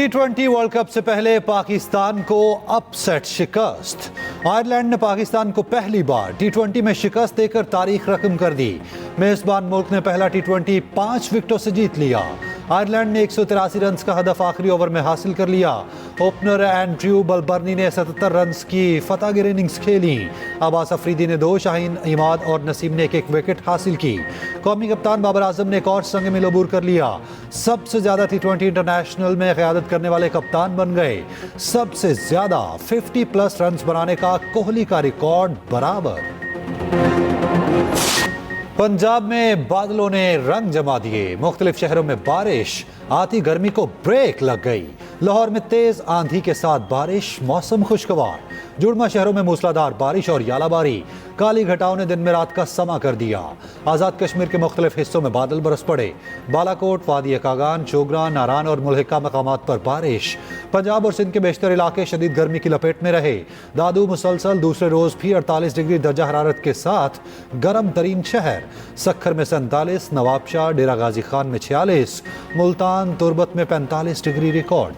T20 world cup से पहले पाकिस्तान को अपसेट शिकस्त। आयरलैंड ने पाकिस्तान को पहली बार T20 में शिकस्त देकर तारीख रकम कर दी। मेजबान मुल्क ने पहला T20 5 विकेटों से जीत लिया। आयरलैंड ने 183 रन का हदफ आखिरी ओवर में हासिल कर लिया। ओपनर एंड्रयू बलबर्नी ने 77 रन की फतहगिर इनिंग्स खेली। अब्बास अफरीदी ने 2, शाहीन इमाद और नसीम ने एक विकेट हासिल की। कौमी कप्तान बाबर आजम ने एक और संग मिल अबूर कर लिया। सबसे ज्यादा T20 इंटरनेशनल में क़यादत करने वाले कप्तान बन गए। सबसे ज्यादा 50+ रन बनाने का कोहली का रिकॉर्ड बराबर। पंजाब में बादलों ने रंग जमा दिए। मुख्तलिफ शहरों में बारिश, आती गर्मी को ब्रेक लग गई। लाहौर में तेज आंधी के साथ बारिश, मौसम खुशगवार। जुड़मा शहरों में मूसलाधार बारिश और यालाबारी। काली घटाओं ने दिन में रात का समा कर दिया। आज़ाद कश्मीर के मुख्तलिफ हिस्सों में बादल बरस पड़े। बालाकोट, वादी कागान, चोगरा, नारान और मुल्हिका मकामात पर बारिश। पंजाब और सिंध के बेशतर इलाके शदीद गर्मी की लपेट में रहे। दादू मुसलसल दूसरे रोज भी 48 डिग्री दर्जा हरारत के साथ गर्म तरीन शहर। सक्खर में 47, नवाबशाह, डेरा गाजी खान में 46, मुल्तान तुर्बत में 45 डिग्री रिकॉर्ड।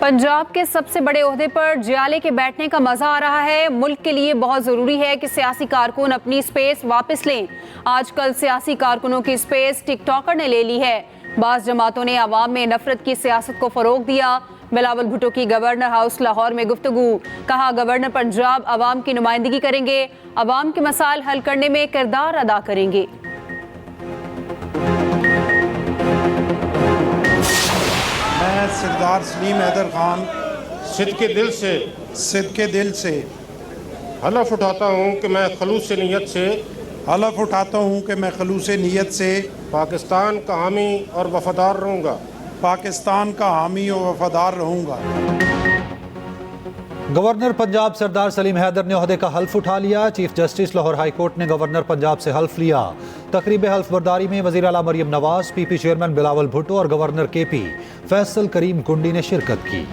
पंजाब के सबसे बड़े ओहदे पर जियाले के बैठने का मजा आ रहा है। मुल्क के लिए बहुत जरूरी है कि सियासी कारकुन अपनी स्पेस वापस लें। आजकल सियासी कारकुनों की स्पेस टिकटॉकर ने ले ली है। बाज़ जमातों ने अवाम में नफरत की सियासत को फरोग दिया। बिलावल भुट्टो की गवर्नर हाउस लाहौर में गुफ्तगू। कहा, गवर्नर पंजाब अवाम की नुमाइंदगी करेंगे, अवाम के मसाइल हल करने में किरदार अदा करेंगे। मैं सरदार सलीम हैदर खान सिद्ध के दिल से हलफ उठाता हूँ कि मैं खलूस नीयत से पाकिस्तान का हामी और वफादार रहूँगा। गवर्नर पंजाब सरदार सलीम हैदर ने ओहदे का हल्फ उठा लिया। Chief justice Lahore high court ने गवर्नर पंजाब से हल्फ लिया। तकरीब हल्फ बर्दारी में वज़ीर आला मरियम नवाज, पीपी चेयरमैन बिलावल भुट्टो और गवर्नर केपी फैसल करीम कुंडी ने शिरकत की।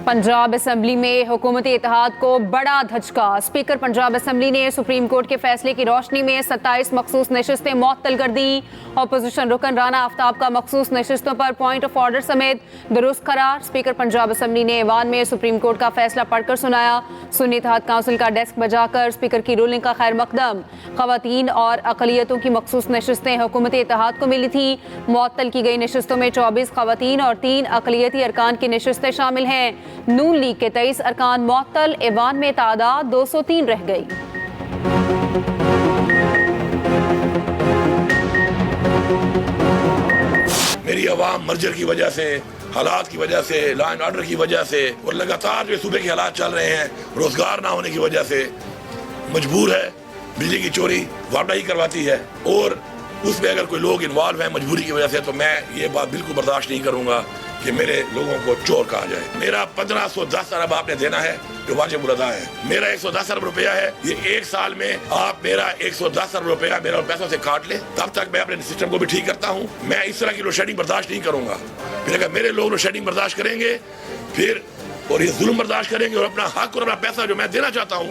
पंजाब असेंबली में हुकूमती इत्तेहाद को बड़ा धचका। स्पीकर पंजाब असेंबली ने सुप्रीम कोर्ट के फैसले की रोशनी में 27 मखसूस नशिस्तें मुअत्तल कर दी। अपोजिशन रुकन राना आफ्ताब का मखसूस नशिस्तों पर पॉइंट ऑफ ऑर्डर समेत दुरुस्त करार। स्पीकर पंजाब असेंबली ने ऐवान में सुप्रीम कोर्ट का फैसला पढ़कर सुनाया। सुन्नी इत्तेहाद काउंसिल का डेस्क बजाकर स्पीकर की रूलिंग का खैर मकदम। खवातीन और अकलियतों की मखसूस नशिस्तें हुकूमती इत्तेहाद को मिली थी। मुअत्तल की गई नशिस्तों में 24 खवातीन और 3 अकलियती अरकान की नशिस्तें शामिल हैं। नून लीग के 23 अरकान मुअत्तल। ऐवान में तादाद 203 रह गई। मेरी आवाम मर्जर की वजह से, हालात की वजह से, लॉ एंड ऑर्डर की वजह से और लगातार जो सूबे के हालात चल रहे हैं, रोजगार ना होने की वजह से मजबूर है। बिजली की चोरी वापडा ही करवाती है और उसमें अगर कोई लोग इन्वॉल्व हैं मजबूरी की वजह से, तो मैं ये बात बिल्कुल बर्दाश्त नहीं करूंगा कि मेरे लोगों को चोर कहा जाए। मेरा 1510 अरब आपने देना है जो वाजिब उल अदा है। मेरा 110 अरब रुपया है। ये एक साल में आप मेरा 110 अरब रुपया मेरा पैसों से काट ले, तब तक मैं अपने सिस्टम को भी ठीक करता हूँ। मैं इस तरह की लोड शेडिंग बर्दाश्त नहीं करूंगा। फिर अगर मेरे लोग लोड शेडिंग बर्दाश्त करेंगे फिर और ये जुल्म बर्दाश्त करेंगे और अपना हक और अपना पैसा जो मैं देना चाहता हूँ,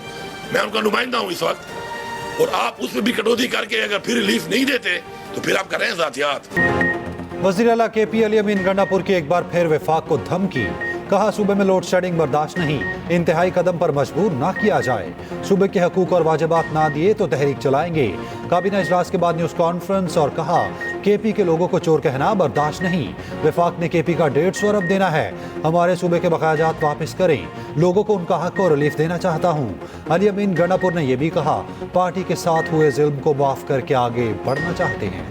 मैं उनका नुमाइंदा हूँ इस वक्त, और आप उसमें भी कटौती करके अगर फिर रिलीफ नहीं देते तो फिर आप कर रहे हैं ज़ातियात। वज़ीर आला केपी अली अमीन गंडापुर की एक बार फिर वफाक को धमकी। कहा, सूबे में लोड शेडिंग बर्दाश्त नहीं, इंतहाई कदम पर मजबूर ना किया जाए। सूबे के हकूक और वाजिबात ना दिए तो तहरीक चलाएंगे। काबीना इजलास के बाद न्यूज़ कॉन्फ्रेंस और कहा, केपी के लोगों को चोर कहना बर्दाश्त नहीं। वफाक ने केपी का 150 अरब देना है। हमारे सूबे के बकायाजात वापस करें। लोगों को उनका हक और रिलीफ देना चाहता हूँ। अली अमीन गंडापुर ने यह भी कहा, पार्टी के साथ हुए जुल्म को माफ करके आगे बढ़ना चाहते हैं।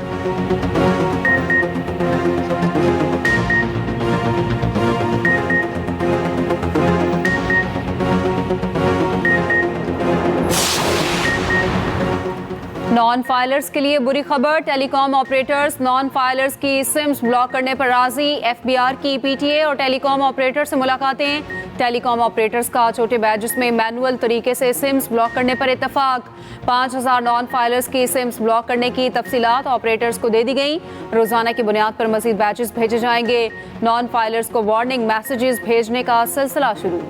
नॉन फाइलर्स के लिए बुरी खबर। टेलीकॉम ऑपरेटर्स नॉन फाइलर्स की सिम्स ब्लॉक करने पर राजी। एफबीआर की पीटीए और टेलीकॉम ऑपरेटर से मुलाकातें। टेलीकॉम ऑपरेटर्स का छोटे बैचेस में मैनुअल तरीके से सिम्स ब्लॉक करने पर इत्तेफाक। 5000 नॉन फाइलर्स की सिम्स ब्लॉक करने की तफसीलात ऑपरेटर्स को दे दी गई। रोजाना की बुनियाद पर मजीद बैचेस भेजे जाएंगे। नॉन फाइलर्स को वार्निंग मैसेजेस भेजने का सिलसिला शुरू।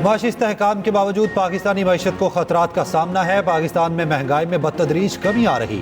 माशी इस्तेहकाम के बावजूद पाकिस्तानी मईशत को खतरात का सामना है। पाकिस्तान में महंगाई में बतदरीज कमी आ रही।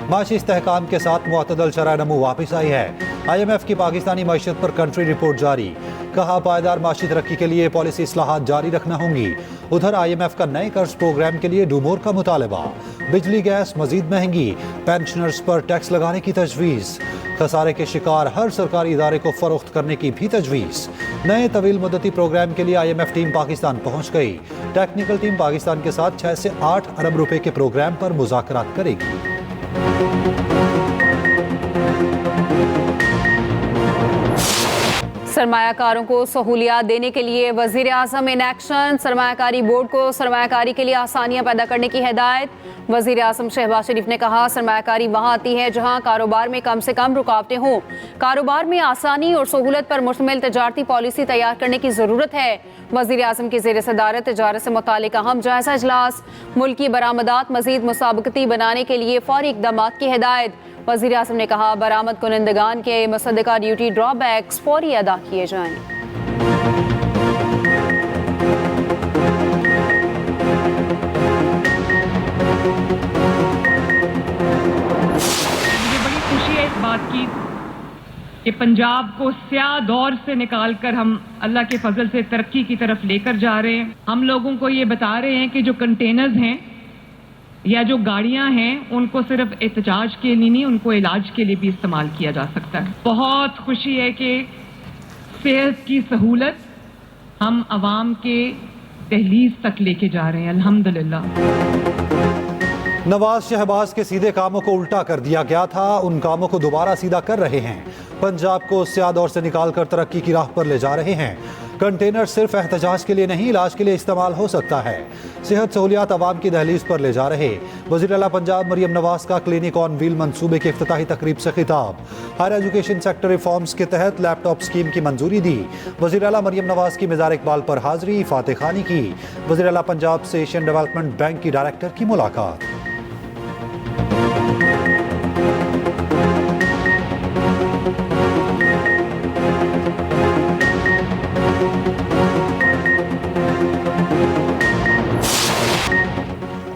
माशी इस्तेहकाम के साथ मुअतदल शरह नमू वापस आई है। IMF की पाकिस्तानी मईशत पर कंट्री रिपोर्ट जारी। कहा पायदार माशी तरक्की के लिए पॉलिसी इस्लाहात जारी रखना होंगी। उधर IMF का नए कर्ज प्रोग्राम के लिए डूमोर का मुतालबा। बिजली गैस मजीद महंगी। पेंशनर्स पर टैक्स लगाने की तजवीज़। खसारे के शिकार हर सरकारी इदारे को फरोख्त करने की भी तजवीज़। नए तवील मुद्दती प्रोग्राम के लिए IMF टीम पाकिस्तान पहुंच गई। टेक्निकल टीम पाकिस्तान के साथ 6 से 8 अरब रुपए के प्रोग्राम पर मुज़ाकरात करेगी। सरमायाकारों को सहूलियात देने के लिए वजीर आज़म इन एक्शन। सरमायाकारी बोर्ड को सरमायाकारी के लिए आसानियां पैदा करने की हिदायत। वजीर आज़म शहबाज शरीफ ने कहा सरमायाकारी वहाँ आती है जहाँ कारोबार में कम से कम रुकावटें हों। कारोबार में आसानी और सहूलत पर मुश्तमिल तजारती पॉलिसी तैयार करने की ज़रूरत है। वजीर आज़म की ज़ेर सदारत तजारत से मुताल्लिक़ अहम जायज़ा इजलास। मुल्की बरामदात मज़ीद मुसाबकती बनाने के लिए फौरी इक़दामात की हिदायत। वज़ीर आज़म ने कहा बरामद कुनंदगान के मुसद्दका ड्यूटी ड्रॉबैक्स फौरी अदा किए जाएं। मुझे बड़ी खुशी है इस बात की कि पंजाब को स्याह दौर से निकालकर हम अल्लाह के फजल से तरक्की की तरफ लेकर जा रहे हैं। हम लोगों को ये बता रहे हैं कि जो कंटेनर्स हैं या जो गाड़ियां हैं उनको सिर्फ एहतजाज के लिए नहीं, उनको इलाज के लिए भी इस्तेमाल किया जा सकता है। बहुत खुशी है कि सेहत की सहूलत हम आवाम के दहलीज तक लेके जा रहे हैं, अल्हम्दुलिल्लाह। नवाज शहबाज के सीधे कामों को उल्टा कर दिया गया था, उन कामों को दोबारा सीधा कर रहे हैं। पंजाब को स्याह दौर से निकालकर तरक्की की राह पर ले जा रहे हैं। कंटेनर सिर्फ एहतजाज के लिए नहीं, इलाज के लिए इस्तेमाल हो सकता है। सेहत सहूलियात आवाम की दहलीज पर ले जा रहे। वज़ीर आला पंजाब मरियम नवाज का क्लिनिक ऑन व्हील मंसूबे की इफ्तिताही तकरीब से खिताब। हायर एजुकेशन सेक्टर रिफॉर्म्स के तहत लैपटॉप स्कीम की मंजूरी दी। वज़ीर आला मरियम नवाज की मज़ार इकबाल पर हाजिरी, फातेह खानी की। वज़ीर आला पंजाब से एशियन डेवलपमेंट बैंक की डायरेक्टर की मुलाकात।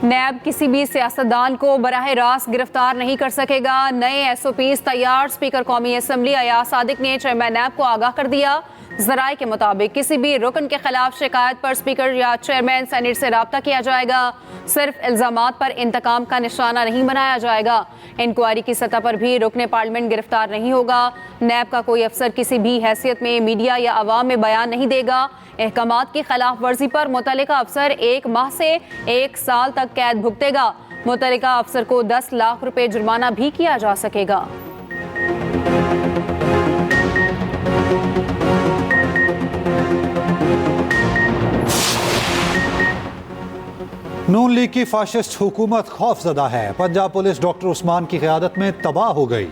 नैब किसी भी सियासतदान को बराह रास्त गिरफ्तार नहीं कर सकेगा। नए SOPs तैयार। स्पीकर कौमी असम्बली अयाज सादिक ने चेयरमैन नैब को आगाह कर दिया। ज़राए के मुताबिक किसी भी रुकन के खिलाफ शिकायत पर स्पीकर या चेयरमैन सेनेट से रब्ता किया जाएगा। सिर्फ इल्ज़ामात पर इंतकाम का निशाना नहीं बनाया जाएगा। इंक्वायरी की सतह पर भी रुकने पार्लियामेंट गिरफ्तार नहीं होगा। नैब का कोई अफसर किसी भी हैसियत में मीडिया या अवाम में बयान नहीं देगा। अहकामात की खिलाफ वर्जी पर मुतल्लिका अफसर 1 माह से 1 साल तक कैद भुगतेगा। मुतल्लिका अफसर को 10 लाख रुपए जुर्माना भी किया जा सकेगा। नून लीग की फाशिस्ट हुकूमत खौफजदा है। पंजाब पुलिस डॉक्टर उस्मान की क़यादत में तबाह हो गई।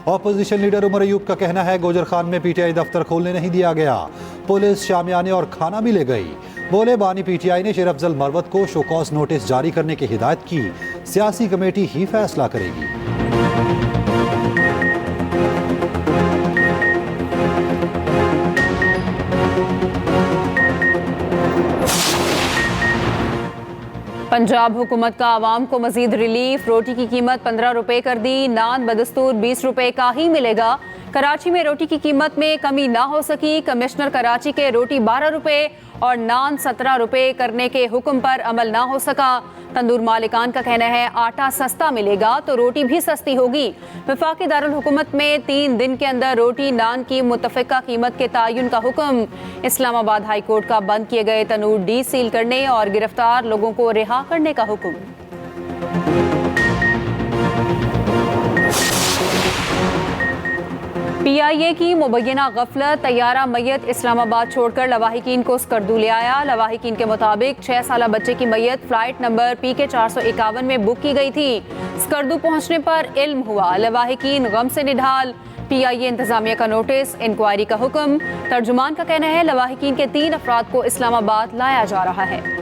ऑपोजिशन लीडर उमर अयूब का कहना है गोजर खान में PTI दफ्तर खोलने नहीं दिया गया। पुलिस शामियाने और खाना भी ले गई। बोले बानी PTI ने शेर अफजल मरवत को शोकॉज नोटिस जारी करने की हिदायत की। सियासी कमेटी ही फैसला करेगी। पंजाब हुकूमत का आवाम को मजीद रिलीफ। रोटी की कीमत 15 रुपए कर दी। नान बदस्तूर 20 रुपए का ही मिलेगा। कराची में रोटी की कीमत में कमी ना हो सकी। कमिश्नर कराची के रोटी 12 रुपए और नान 17 रुपए करने के हुक्म पर अमल ना हो सका। तंदूर मालिकान का कहना है आटा सस्ता मिलेगा तो रोटी भी सस्ती होगी। वफाकी दारुल हुकूमत में 3 दिन के अंदर रोटी नान की मुतफ़िका कीमत के तयन का हुक्म। इस्लामाबाद हाई कोर्ट का बंद किए गए तनूर डीसील करने और गिरफ्तार लोगों को रिहा करने का हुक्म। PIA की मुबैना गफलत, तैयारा मैयत इस्लामाबाद छोड़कर लवाहिकीन को स्कर्दू ले आया। लवाहिकीन के मुताबिक 6 साल बच्चे की मैयत फ्लाइट नंबर PK 451 में बुक की गई थी। स्कर्दू पहुंचने पर इल्म हुआ, लवाहिकीन गम से निढाल। PIA इंतजामिया का नोटिस, इंक्वायरी का हुक्म। तर्जुमान का कहना है लवाहिकीन के 3 अफराद को इस्लामाबाद लाया जा रहा है।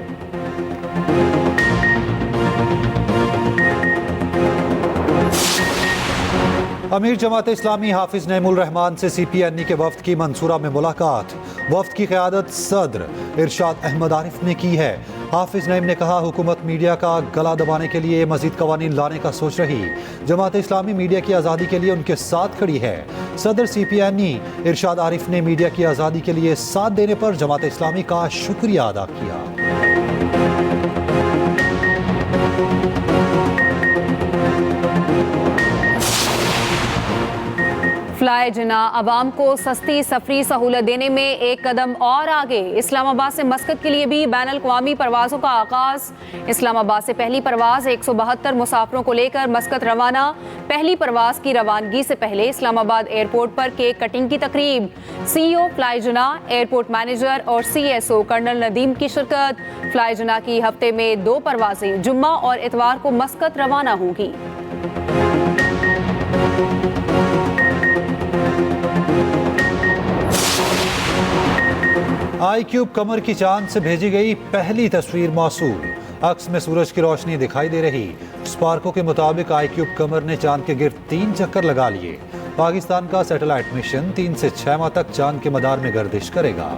अमीर जमात इस्लामी हाफिज नईमुल रहमान से CPNE के वफ्द की मंसूरा में मुलाकात। वफ्द की क़यादत सदर इरशाद अहमद आरिफ ने की है। हाफिज नईम ने कहा हुकूमत मीडिया का गला दबाने के लिए मजीद कवानीन लाने का सोच रही। जमात इस्लामी मीडिया की आज़ादी के लिए उनके साथ खड़ी है। सदर CPNE इरशाद आरिफ ने मीडिया की आज़ादी के लिए साथ देने पर जमात इस्लामी का शुक्रिया अदा किया। फ्लाई जिना अवाम को सस्ती सफरी सहूलत देने में एक कदम और आगे। इस्लामाबाद से मस्कत के लिए भी बैनुल-अक़वामी परवाज़ों का आगाज़। इस्लामाबाद से पहली परवाज़ 172 मुसाफिरों को लेकर मस्कत रवाना। पहली परवाज़ की रवानगी से पहले इस्लामाबाद एयरपोर्ट पर केक कटिंग की तकरीब। CEO फ्लाई जिना, एयरपोर्ट मैनेजर और CSO कर्नल नदीम की शिरकत। फ्लाई जिना की हफ्ते में 2 परवाज़ें जुम्मा और इतवार को मस्कत रवाना होंगी। iCube कमर की चांद से भेजी गई पहली तस्वीर मौसूल। अक्स में सूरज की रोशनी दिखाई दे रही। स्पार्को के मुताबिक iCube कमर ने चांद के गिर्द 3 चक्कर लगा लिए। पाकिस्तान का सैटेलाइट मिशन 3 से 6 माह तक चांद के मदार में गर्दिश करेगा।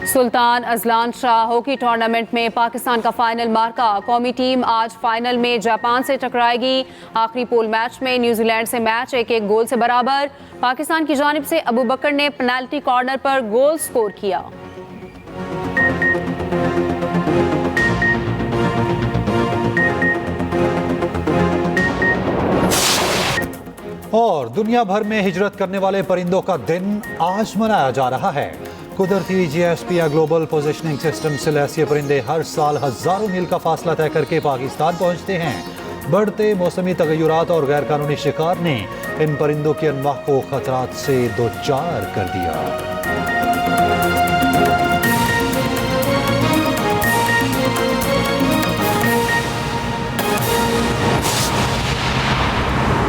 Sultan Azlan Shah hockey tournament में पाकिस्तान का फाइनल मार्का। कौमी टीम आज फाइनल में जापान से टकराएगी। आखिरी पूल मैच में न्यूजीलैंड से मैच 1-1 गोल से बराबर। पाकिस्तान की जानिब से अबू बकर ने पेनल्टी कॉर्नर पर गोल स्कोर किया। और दुनिया भर में हिजरत करने वाले परिंदों का दिन आज मनाया जा रहा है। कुदरती GSP या ग्लोबल पोजिशनिंग सिस्टम से लैस ये परिंदे हर साल हजारों मील का फासला तय करके पाकिस्तान पहुंचते हैं। बढ़ते मौसमी तगय्युरात और गैर कानूनी शिकार ने इन परिंदों की अनवाह को खतरात से दो चार कर दिया।